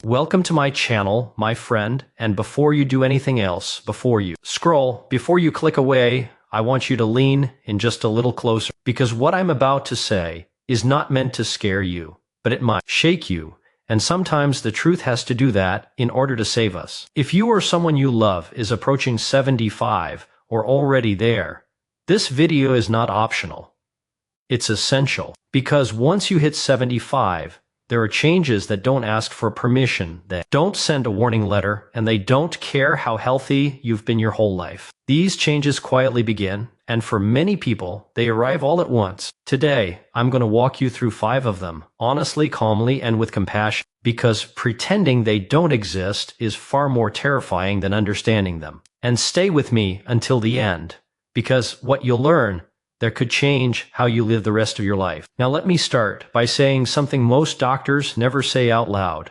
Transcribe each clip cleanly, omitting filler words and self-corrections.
Welcome to my channel, my friend, and before you do anything else, before you scroll, before you click away, I want you to lean in just a little closer, because what I'm about to say is not meant to scare you, but it might shake you, and sometimes the truth has to do that in order to save us. If you or someone you love is approaching 75 or already there, this video is not optional. It's essential, because once you hit 75, there are changes that don't ask for permission, that don't send a warning letter, and they don't care how healthy you've been your whole life. These changes quietly begin, and for many people, they arrive all at once. Today, I'm going to walk you through 5 of them, honestly, calmly, and with compassion, because pretending they don't exist is far more terrifying than understanding them. And stay with me until the end, because what you'll learn that could change how you live the rest of your life. Now let me start by saying something most doctors never say out loud.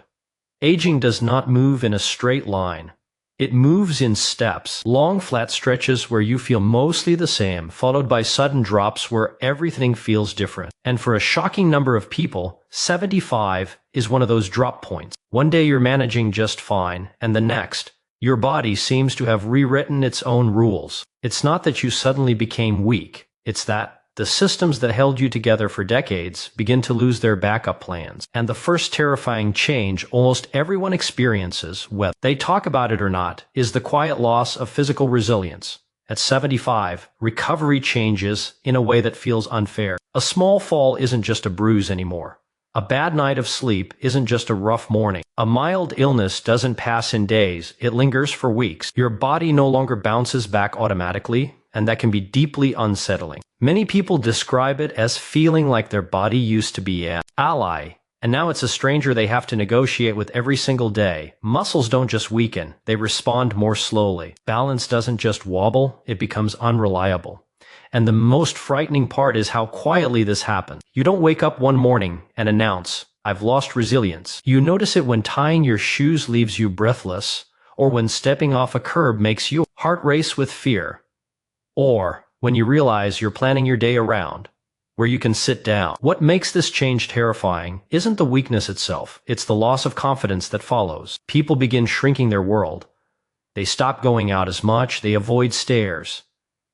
Aging does not move in a straight line. It moves in steps, long flat stretches where you feel mostly the same, followed by sudden drops where everything feels different. And for a shocking number of people, 75 is one of those drop points. One day you're managing just fine, and the next, your body seems to have rewritten its own rules. It's not that you suddenly became weak. It's that the systems that held you together for decades begin to lose their backup plans. And the first terrifying change almost everyone experiences, whether they talk about it or not, is the quiet loss of physical resilience. At 75, recovery changes in a way that feels unfair. A small fall isn't just a bruise anymore. A bad night of sleep isn't just a rough morning. A mild illness doesn't pass in days, it lingers for weeks. Your body no longer bounces back automatically, and that can be deeply unsettling. Many people describe it as feeling like their body used to be an ally, and now it's a stranger they have to negotiate with every single day. Muscles don't just weaken, they respond more slowly. Balance doesn't just wobble, it becomes unreliable. And the most frightening part is how quietly this happens. You don't wake up one morning and announce, "I've lost resilience." You notice it when tying your shoes leaves you breathless, or when stepping off a curb makes your heart race with fear, or when you realize you're planning your day around where you can sit down. What makes this change terrifying isn't the weakness itself, it's the loss of confidence that follows. People begin shrinking their world. They stop going out as much, they avoid stairs.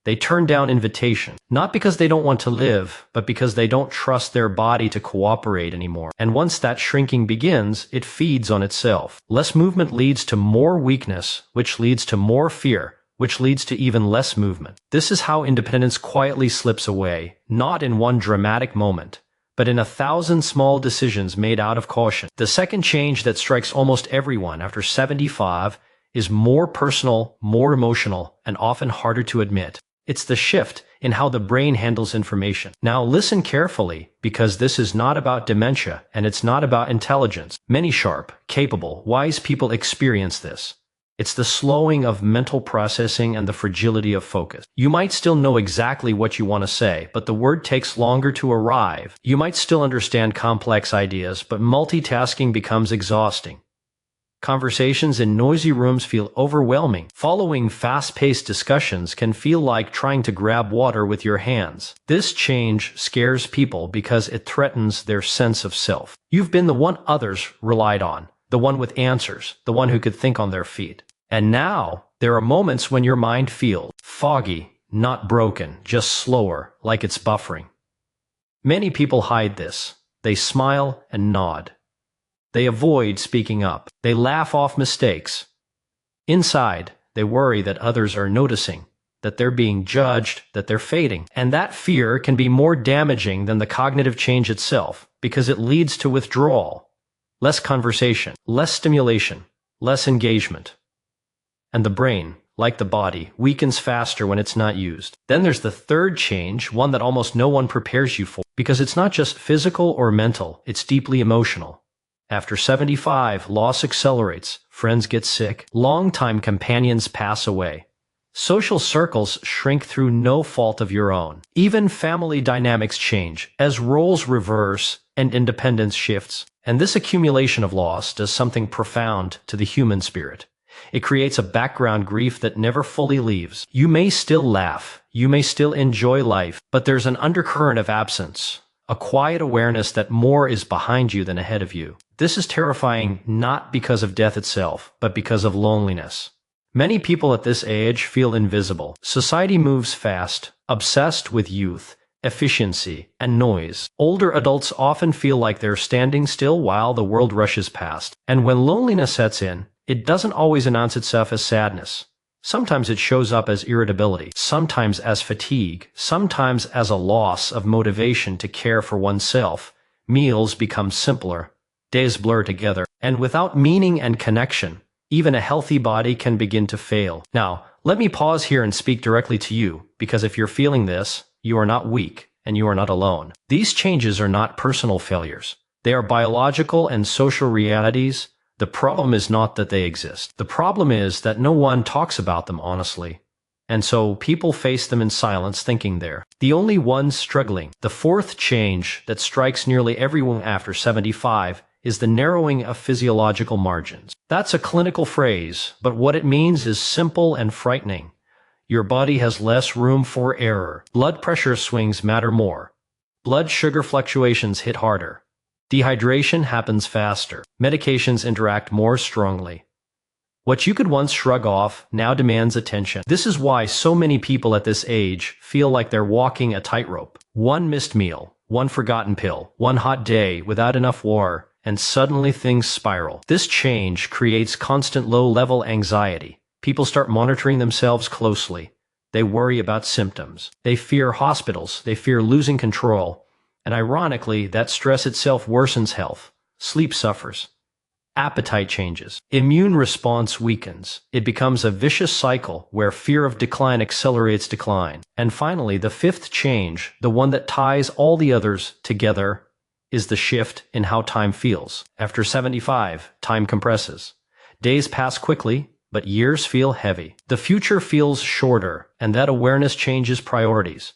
They turn down invitation, not because they don't want to live, but because they don't trust their body to cooperate anymore. And once that shrinking begins, it feeds on itself. Less movement leads to more weakness, which leads to more fear, which leads to even less movement. This is how independence quietly slips away, not in one dramatic moment, but in 1,000 small decisions made out of caution. The second change that strikes almost everyone after 75 is more personal, more emotional, and often harder to admit. It's the shift in how the brain handles information. Now listen carefully, because this is not about dementia, and it's not about intelligence. Many sharp, capable, wise people experience this. It's the slowing of mental processing and the fragility of focus. You might still know exactly what you want to say, but the word takes longer to arrive. You might still understand complex ideas, but multitasking becomes exhausting. Conversations in noisy rooms feel overwhelming. Following fast-paced discussions can feel like trying to grab water with your hands. This change scares people because it threatens their sense of self. You've been the one others relied on, the one with answers, the one who could think on their feet. And now, there are moments when your mind feels foggy, not broken, just slower, like it's buffering. Many people hide this. They smile and nod. They avoid speaking up. They laugh off mistakes. Inside, they worry that others are noticing, that they're being judged, that they're fading. And that fear can be more damaging than the cognitive change itself, because it leads to withdrawal. Less conversation, less stimulation, less engagement. And the brain, like the body, weakens faster when it's not used. Then there's the third change, one that almost no one prepares you for, because it's not just physical or mental, it's deeply emotional. After 75, loss accelerates, friends get sick, longtime companions pass away. Social circles shrink through no fault of your own. Even family dynamics change, as roles reverse and independence shifts. And this accumulation of loss does something profound to the human spirit. It creates a background grief that never fully leaves. You may still laugh, you may still enjoy life, but there's an undercurrent of absence, a quiet awareness that more is behind you than ahead of you. This is terrifying not because of death itself, but because of loneliness. Many people at this age feel invisible. Society moves fast, obsessed with youth, efficiency, and noise. Older adults often feel like they're standing still while the world rushes past. And when loneliness sets in, it doesn't always announce itself as sadness. Sometimes it shows up as irritability, sometimes as fatigue, sometimes as a loss of motivation to care for oneself. Meals become simpler, days blur together, and without meaning and connection, even a healthy body can begin to fail. Now, let me pause here and speak directly to you, because if you're feeling this, you are not weak, and you are not alone. These changes are not personal failures. They are biological and social realities. The problem is not that they exist. The problem is that no one talks about them honestly. And so people face them in silence thinking they're the only ones struggling. The fourth change that strikes nearly everyone after 75 is the narrowing of physiological margins. That's a clinical phrase, but what it means is simple and frightening. Your body has less room for error. Blood pressure swings matter more. Blood sugar fluctuations hit harder. Dehydration happens faster. Medications interact more strongly. What you could once shrug off now demands attention. This is why so many people at this age feel like they're walking a tightrope. One missed meal, one forgotten pill, one hot day without enough water, and suddenly things spiral. This change creates constant low-level anxiety. People start monitoring themselves closely. They worry about symptoms. They fear hospitals. They fear losing control. And ironically, that stress itself worsens health. Sleep suffers. Appetite changes. Immune response weakens. It becomes a vicious cycle where fear of decline accelerates decline. And finally, the fifth change, the one that ties all the others together, is the shift in how time feels. After 75, time compresses. Days pass quickly, but years feel heavy. The future feels shorter, and that awareness changes priorities.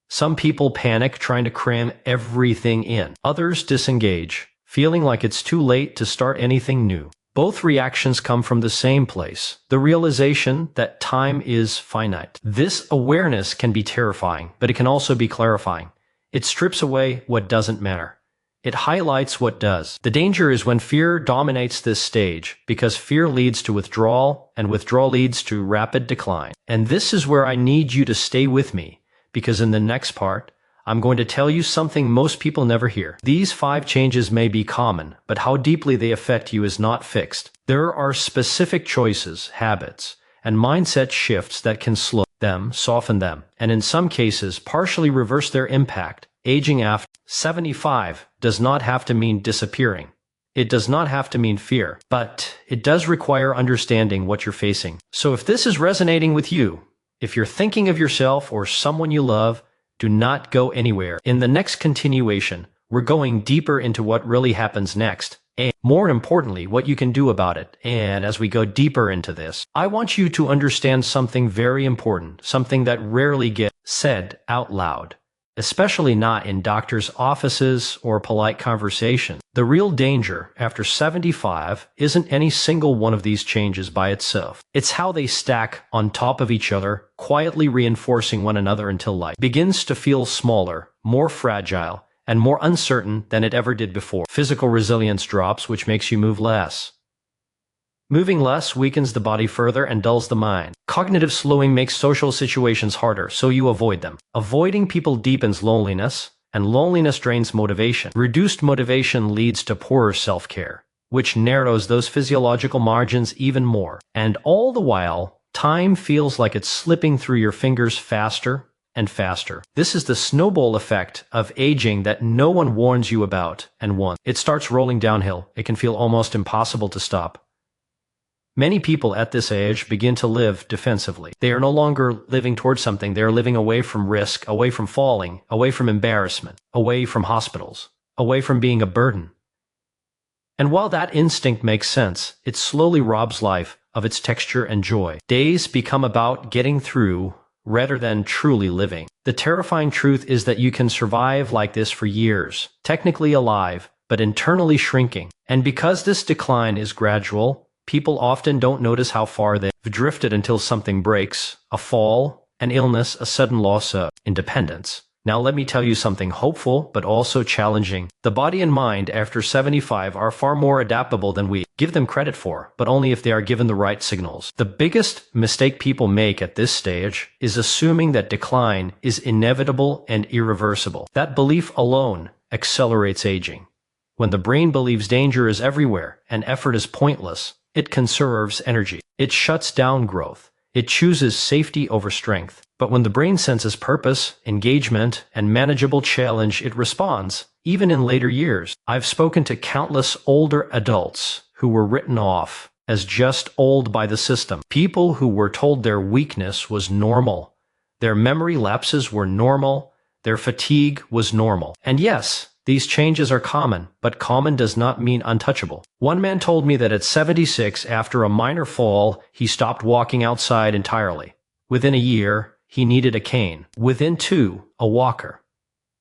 Some people panic trying to cram everything in. Others disengage, feeling like it's too late to start anything new. Both reactions come from the same place, the realization that time is finite. This awareness can be terrifying, but it can also be clarifying. It strips away what doesn't matter. It highlights what does. The danger is when fear dominates this stage, because fear leads to withdrawal, and withdrawal leads to rapid decline. And this is where I need you to stay with me, because in the next part, I'm going to tell you something most people never hear. These 5 changes may be common, but how deeply they affect you is not fixed. There are specific choices, habits, and mindset shifts that can slow them, soften them, and in some cases partially reverse their impact. Aging after 75 does not have to mean disappearing. It does not have to mean fear, but it does require understanding what you're facing. So if this is resonating with you, if you're thinking of yourself or someone you love, do not go anywhere. In the next continuation, we're going deeper into what really happens next, and more importantly, what you can do about it. And as we go deeper into this, I want you to understand something very important, something that rarely gets said out loud, especially not in doctors' offices or polite conversation. The real danger after 75 isn't any single one of these changes by itself. It's how they stack on top of each other, quietly reinforcing one another until life begins to feel smaller, more fragile, and more uncertain than it ever did before. Physical resilience drops, which makes you move less. Moving less weakens the body further and dulls the mind. Cognitive slowing makes social situations harder, so you avoid them. Avoiding people deepens loneliness, and loneliness drains motivation. Reduced motivation leads to poorer self-care, which narrows those physiological margins even more. And all the while, time feels like it's slipping through your fingers faster and faster. This is the snowball effect of aging that no one warns you about, and once it starts rolling downhill, it can feel almost impossible to stop. Many people at this age begin to live defensively. They are no longer living towards something. They are living away from risk, away from falling, away from embarrassment, away from hospitals, away from being a burden. And while that instinct makes sense, it slowly robs life of its texture and joy. Days become about getting through rather than truly living. The terrifying truth is that you can survive like this for years, technically alive, but internally shrinking. And because this decline is gradual, people often don't notice how far they've drifted until something breaks, a fall, an illness, a sudden loss of independence. Now let me tell you something hopeful but also challenging. The body and mind after 75 are far more adaptable than we give them credit for, but only if they are given the right signals. The biggest mistake people make at this stage is assuming that decline is inevitable and irreversible. That belief alone accelerates aging. When the brain believes danger is everywhere and effort is pointless, it conserves energy. It shuts down growth. It chooses safety over strength. But when the brain senses purpose, engagement, and manageable challenge, it responds, even in later years. I've spoken to countless older adults who were written off as just old by the system. People who were told their weakness was normal, their memory lapses were normal, their fatigue was normal. And yes, these changes are common, but common does not mean untouchable. One man told me that at 76, after a minor fall, he stopped walking outside entirely. Within a year, he needed a cane. Within 2, a walker.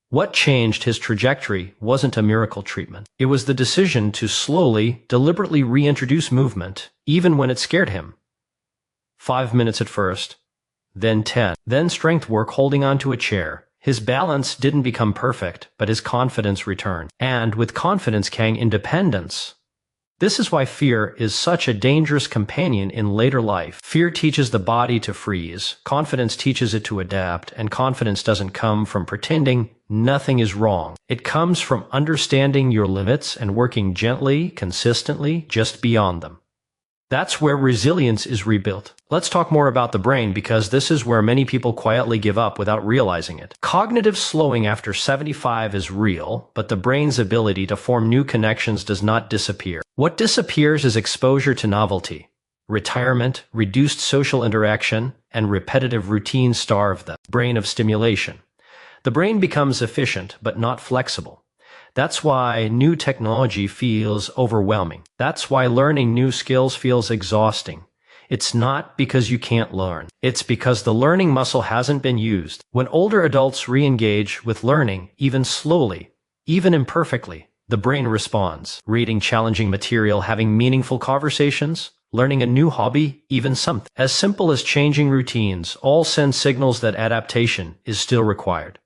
What changed his trajectory wasn't a miracle treatment. It was the decision to slowly, deliberately reintroduce movement, even when it scared him. 5 minutes at first, then 10, then strength work holding onto a chair. His balance didn't become perfect, but his confidence returned. And with confidence came independence. This is why fear is such a dangerous companion in later life. Fear teaches the body to freeze, confidence teaches it to adapt, and confidence doesn't come from pretending nothing is wrong. It comes from understanding your limits and working gently, consistently, just beyond them. That's where resilience is rebuilt. Let's talk more about the brain because this is where many people quietly give up without realizing it. Cognitive slowing after 75 is real, but the brain's ability to form new connections does not disappear. What disappears is exposure to novelty. Retirement, reduced social interaction, and repetitive routines starve the brain of stimulation. The brain becomes efficient but not flexible. That's why new technology feels overwhelming. That's why learning new skills feels exhausting. It's not because you can't learn. It's because the learning muscle hasn't been used. When older adults re-engage with learning, even slowly, even imperfectly, the brain responds. Reading challenging material, having meaningful conversations, learning a new hobby, even something as simple as changing routines, all send signals that adaptation is still required.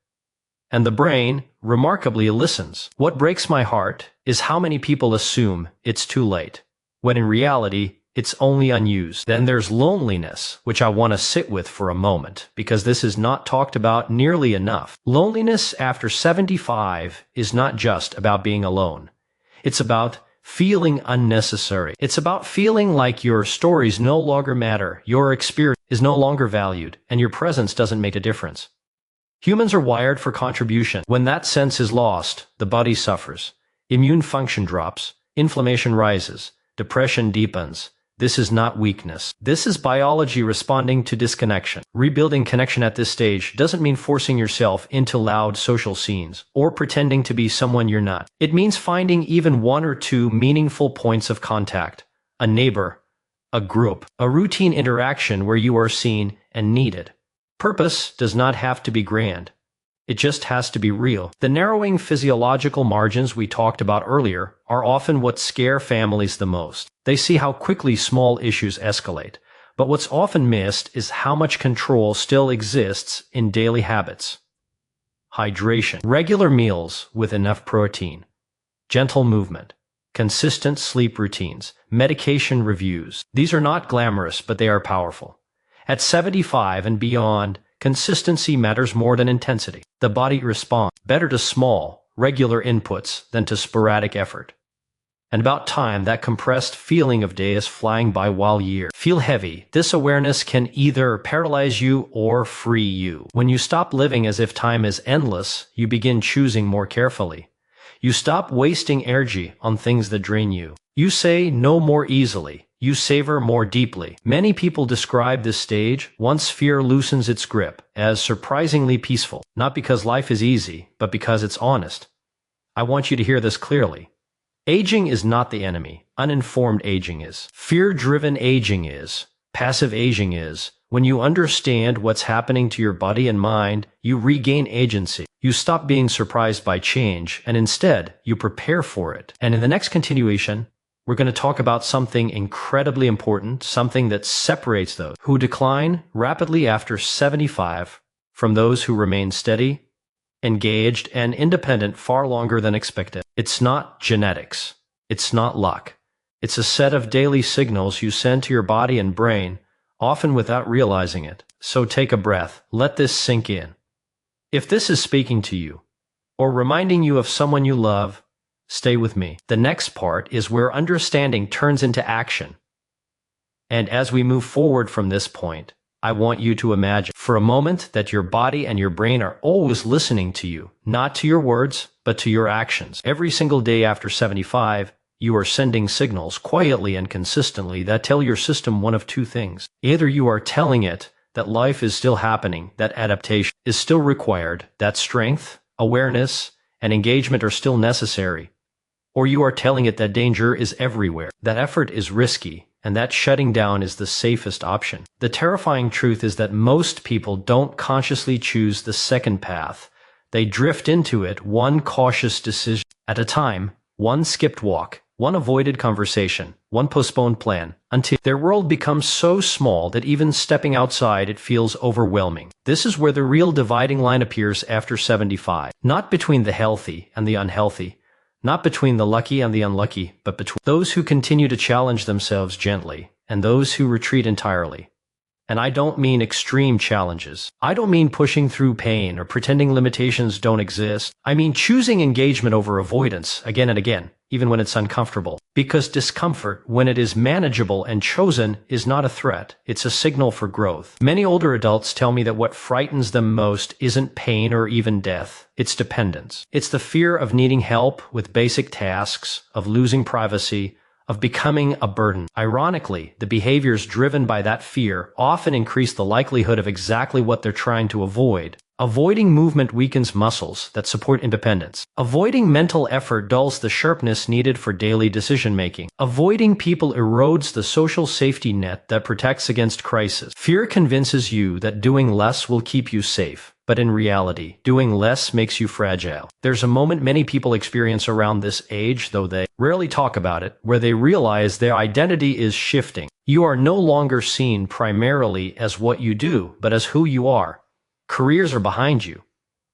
And the brain, remarkably, listens. What breaks my heart is how many people assume it's too late, when in reality, it's only unused. Then there's loneliness, which I want to sit with for a moment, because this is not talked about nearly enough. Loneliness after 75 is not just about being alone. It's about feeling unnecessary. It's about feeling like your stories no longer matter, your experience is no longer valued, and your presence doesn't make a difference. Humans are wired for contribution. When that sense is lost, the body suffers. Immune function drops, inflammation rises, depression deepens. This is not weakness. This is biology responding to disconnection. Rebuilding connection at this stage doesn't mean forcing yourself into loud social scenes or pretending to be someone you're not. It means finding even 1 or 2 meaningful points of contact. A neighbor, a group, a routine interaction where you are seen and needed. Purpose does not have to be grand. It just has to be real. The narrowing physiological margins we talked about earlier are often what scare families the most. They see how quickly small issues escalate. But what's often missed is how much control still exists in daily habits. Hydration, regular meals with enough protein, gentle movement, consistent sleep routines, medication reviews. These are not glamorous, but they are powerful. At 75 and beyond, consistency matters more than intensity. The body responds better to small, regular inputs than to sporadic effort. And about time, that compressed feeling of days flying by while years feel heavy. This awareness can either paralyze you or free you. When you stop living as if time is endless, you begin choosing more carefully. You stop wasting energy on things that drain you. You say no more easily. You savor more deeply. Many people describe this stage, once fear loosens its grip, as surprisingly peaceful. Not because life is easy, but because it's honest. I want you to hear this clearly. Aging is not the enemy. Uninformed aging is. Fear-driven aging is. Passive aging is. When you understand what's happening to your body and mind, you regain agency. You stop being surprised by change, and instead, you prepare for it. And in the next continuation, we're going to talk about something incredibly important, something that separates those who decline rapidly after 75 from those who remain steady engaged, and independent far longer than expected. It's not genetics. It's not luck. It's a set of daily signals you send to your body and brain, often without realizing it. So take a breath. Let this sink in. If this is speaking to you, or reminding you of someone you love, stay with me. The next part is where understanding turns into action. And as we move forward from this point, I want you to imagine for a moment that your body and your brain are always listening to you, not to your words, but to your actions. Every single day after 75, you are sending signals quietly and consistently that tell your system one of two things. Either you are telling it that life is still happening, that adaptation is still required, that strength, awareness, and engagement are still necessary, or you are telling it that danger is everywhere, that effort is risky, and that shutting down is the safest option. The terrifying truth is that most people don't consciously choose the second path. They drift into it one cautious decision at a time, one skipped walk, one avoided conversation, one postponed plan, until their world becomes so small that even stepping outside it feels overwhelming. This is where the real dividing line appears after 75. Not between the healthy and the unhealthy, not between the lucky and the unlucky, but between those who continue to challenge themselves gently and those who retreat entirely. And I don't mean extreme challenges. I don't mean pushing through pain or pretending limitations don't exist. I mean choosing engagement over avoidance again and again, even when it's uncomfortable. Because discomfort, when it is manageable and chosen, is not a threat. It's a signal for growth. Many older adults tell me that what frightens them most isn't pain or even death. It's dependence. It's the fear of needing help with basic tasks, of losing privacy, of becoming a burden. Ironically, the behaviors driven by that fear often increase the likelihood of exactly what they're trying to avoid. Avoiding movement weakens muscles that support independence. Avoiding mental effort dulls the sharpness needed for daily decision-making. Avoiding people erodes the social safety net that protects against crisis. Fear convinces you that doing less will keep you safe. But in reality, doing less makes you fragile. There's a moment many people experience around this age, though they rarely talk about it, where they realize their identity is shifting. You are no longer seen primarily as what you do, but as who you are. Careers are behind you.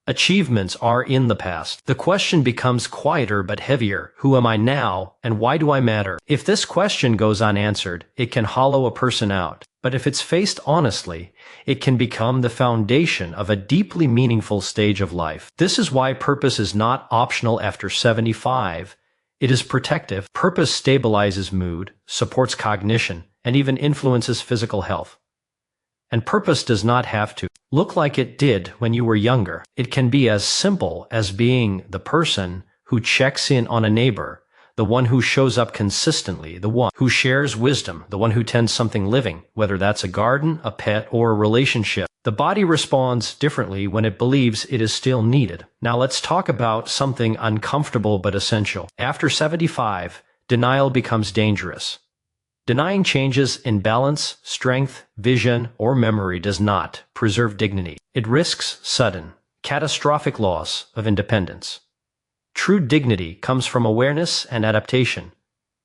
Achievements are in the past. The question becomes quieter but heavier. Who am I now, and why do I matter? If this question goes unanswered, it can hollow a person out. But if it's faced honestly, it can become the foundation of a deeply meaningful stage of life. This is why purpose is not optional after 75. It is protective. Purpose stabilizes mood, supports cognition, and even influences physical health. And purpose does not have to look like it did when you were younger. It can be as simple as being the person who checks in on a neighbor, the one who shows up consistently, the one who shares wisdom, the one who tends something living, whether that's a garden, a pet, or a relationship. The body responds differently when it believes it is still needed. Now let's talk about something uncomfortable but essential. After 75, denial becomes dangerous. Denying changes in balance, strength, vision, or memory does not preserve dignity. It risks sudden, catastrophic loss of independence. True dignity comes from awareness and adaptation,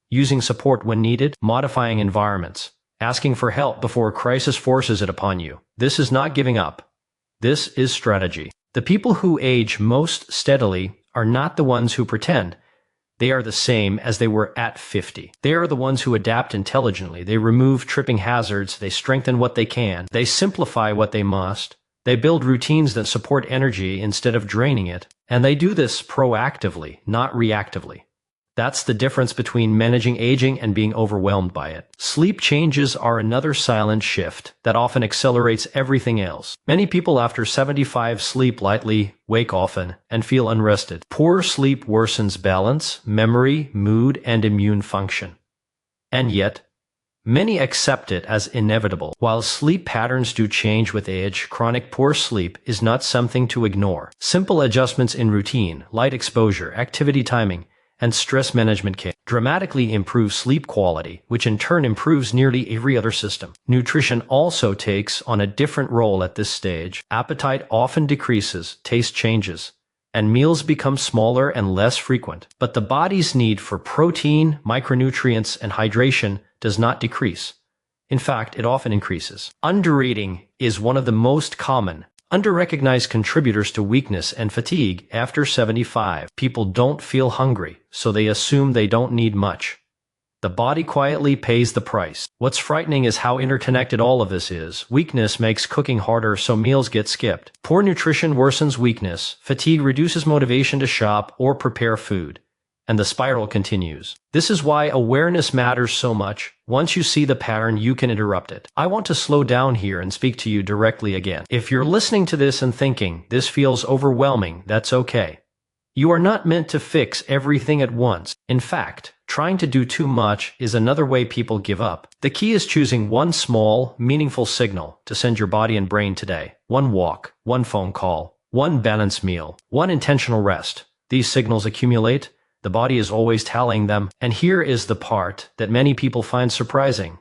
using support when needed, modifying environments, asking for help before a crisis forces it upon you. This is not giving up. This is strategy. The people who age most steadily are not the ones who pretend. They are the same as they were at 50. They are the ones who adapt intelligently. They remove tripping hazards. They strengthen what they can. They simplify what they must. They build routines that support energy instead of draining it. And they do this proactively, not reactively. That's the difference between managing aging and being overwhelmed by it. Sleep changes are another silent shift that often accelerates everything else. Many people after 75 sleep lightly, wake often, and feel unrested. Poor sleep worsens balance, memory, mood, and immune function. And yet, many accept it as inevitable. While sleep patterns do change with age, chronic poor sleep is not something to ignore. Simple adjustments in routine, light exposure, activity timing, and stress management can dramatically improve sleep quality, which in turn improves nearly every other system. Nutrition also takes on a different role at this stage. Appetite often decreases, taste changes, and meals become smaller and less frequent. But the body's need for protein, micronutrients, and hydration does not decrease. In fact, it often increases. Undereating is one of the most common, Under-recognized contributors to weakness and fatigue after 75. People don't feel hungry, so they assume they don't need much. The body quietly pays the price. What's frightening is how interconnected all of this is. Weakness makes cooking harder, so meals get skipped. Poor nutrition worsens weakness. Fatigue reduces motivation to shop or prepare food. And the spiral continues. This is why awareness matters so much. Once you see the pattern, you can interrupt it. I want to slow down here and speak to you directly again. If you're listening to this and thinking, this feels overwhelming, that's okay. You are not meant to fix everything at once. In fact, trying to do too much is another way people give up. The key is choosing one small, meaningful signal to send your body and brain today. One walk, one phone call, one balanced meal, one intentional rest. These signals accumulate. The body is always tallying them. And here is the part that many people find surprising.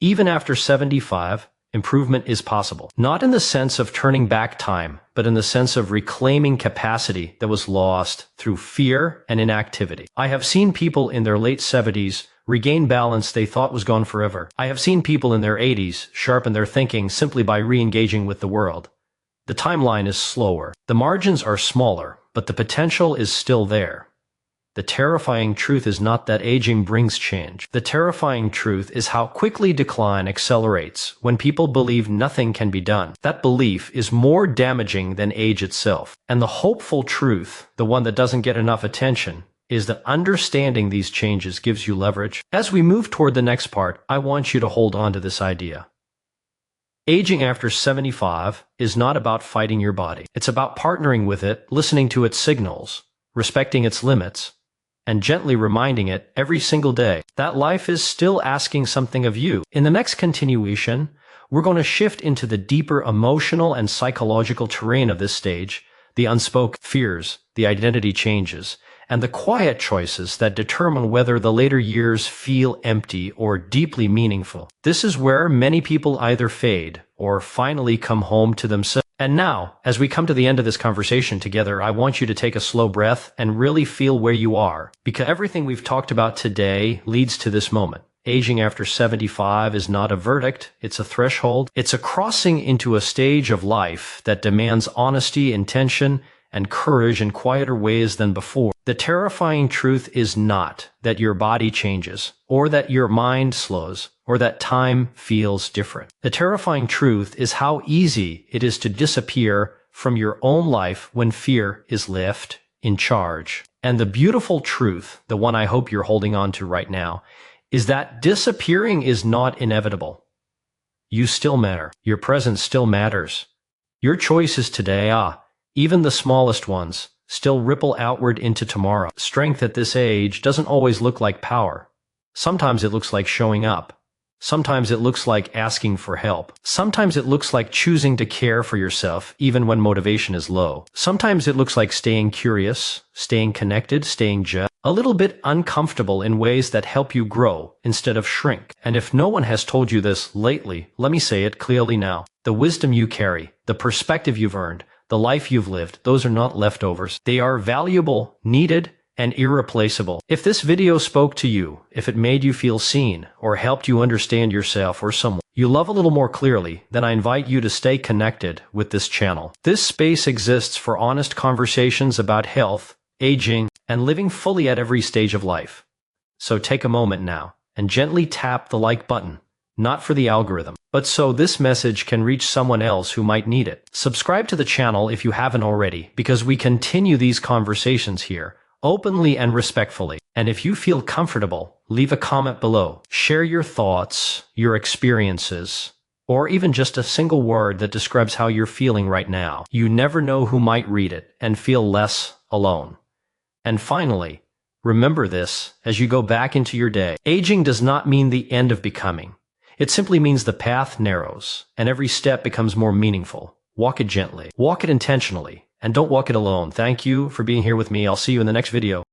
Even after 75, improvement is possible. Not in the sense of turning back time, but in the sense of reclaiming capacity that was lost through fear and inactivity. I have seen people in their late 70s regain balance they thought was gone forever. I have seen people in their 80s sharpen their thinking simply by re-engaging with the world. The timeline is slower. The margins are smaller, but the potential is still there. The terrifying truth is not that aging brings change. The terrifying truth is how quickly decline accelerates when people believe nothing can be done. That belief is more damaging than age itself. And the hopeful truth, the one that doesn't get enough attention, is that understanding these changes gives you leverage. As we move toward the next part, I want you to hold on to this idea. Aging after 75 is not about fighting your body. It's about partnering with it, listening to its signals, respecting its limits, and gently reminding it every single day that life is still asking something of you. In the next continuation, we're going to shift into the deeper emotional and psychological terrain of this stage, the unspoken fears, the identity changes, and the quiet choices that determine whether the later years feel empty or deeply meaningful. This is where many people either fade or finally come home to themselves. And now, as we come to the end of this conversation together, I want you to take a slow breath and really feel where you are, because everything we've talked about today leads to this moment. Aging after 75 is not a verdict, it's a threshold. It's a crossing into a stage of life that demands honesty, intention, and courage in quieter ways than before. The terrifying truth is not that your body changes, or that your mind slows, or that time feels different. The terrifying truth is how easy it is to disappear from your own life when fear is left in charge. And the beautiful truth, the one I hope you're holding on to right now, is that disappearing is not inevitable. You still matter. Your presence still matters. Your choices today, even the smallest ones, still ripple outward into tomorrow. Strength at this age doesn't always look like power. Sometimes it looks like showing up. Sometimes it looks like asking for help. Sometimes it looks like choosing to care for yourself even when motivation is low. Sometimes it looks like staying curious, staying connected, staying just a little bit uncomfortable in ways that help you grow instead of shrink. And if no one has told you this lately, let me say it clearly now. The wisdom you carry, the perspective you've earned, the life you've lived, those are not leftovers. They are valuable, needed, and irreplaceable. If this video spoke to you, if it made you feel seen, or helped you understand yourself or someone you love a little more clearly, then I invite you to stay connected with this channel. This space exists for honest conversations about health, aging, and living fully at every stage of life. So take a moment now and gently tap the like button, not for the algorithm, but so this message can reach someone else who might need it. Subscribe to the channel if you haven't already, because we continue these conversations here, openly and respectfully. And if you feel comfortable, leave a comment below. Share your thoughts, your experiences, or even just a single word that describes how you're feeling right now. You never know who might read it and feel less alone. And finally, remember this as you go back into your day. Aging does not mean the end of becoming. It simply means the path narrows and every step becomes more meaningful. Walk it gently, walk it intentionally, and don't walk it alone. Thank you for being here with me. I'll see you in the next video.